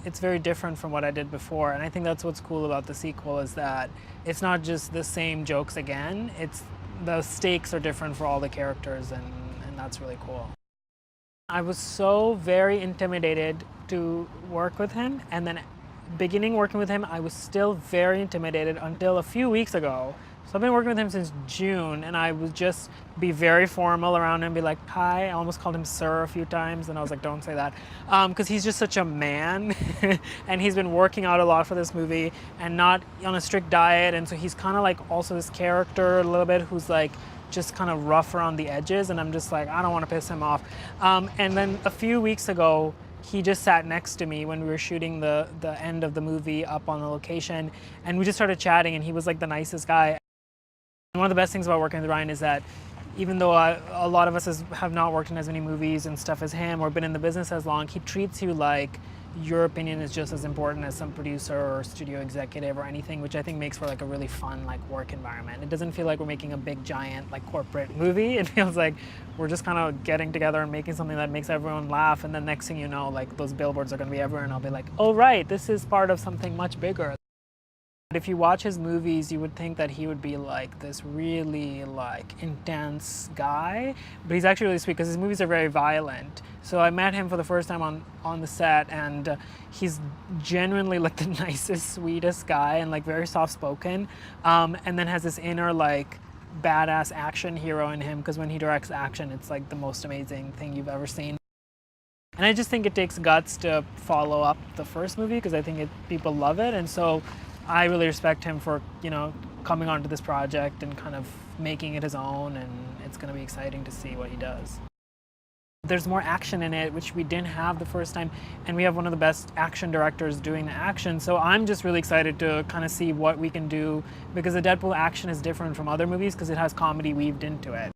it's very different from what I did before, and I think that's what's cool about the sequel is that it's not just the same jokes again. It's the stakes are different for all the characters, and that's really cool. I was so very intimidated to work with him, and then beginning working with him, I was still very intimidated until a few weeks ago. So I've been working with him since June, and I would just be very formal around him, be like, hi. I almost called him sir a few times, and I was like, don't say that. Because he's just such a man, and he's been working out a lot for this movie and not on a strict diet. And so he's kind of like also this character a little bit who's like just kind of rough around the edges, and I'm just like, I don't want to piss him off. And then a few weeks ago, he just sat next to me when we were shooting the end of the movie up on the location, and we just started chatting, and he was like the nicest guy. One of the best things about working with Ryan is that even though a lot of us have not worked in as many movies and stuff as him or been in the business as long, he treats you like your opinion is just as important as some producer or studio executive or anything, which I think makes for like a really fun like work environment. It doesn't feel like we're making a big giant like corporate movie. It feels like we're just kind of getting together and making something that makes everyone laugh, and then next thing you know, like those billboards are going to be everywhere, and I'll be like, oh right, this is part of something much bigger. If you watch his movies, you would think that he would be like this really like intense guy, but he's actually really sweet because his movies are very violent. So I met him for the first time on the set, and he's genuinely like the nicest, sweetest guy, and like very soft-spoken, and then has this inner like badass action hero in him, because when he directs action, it's like the most amazing thing you've ever seen. And I just think it takes guts to follow up the first movie, because I think people love it, and so I really respect him for, coming onto this project and kind of making it his own, and it's going to be exciting to see what he does. There's more action in it, which we didn't have the first time, and we have one of the best action directors doing the action, so I'm just really excited to kind of see what we can do, because the Deadpool action is different from other movies because it has comedy weaved into it.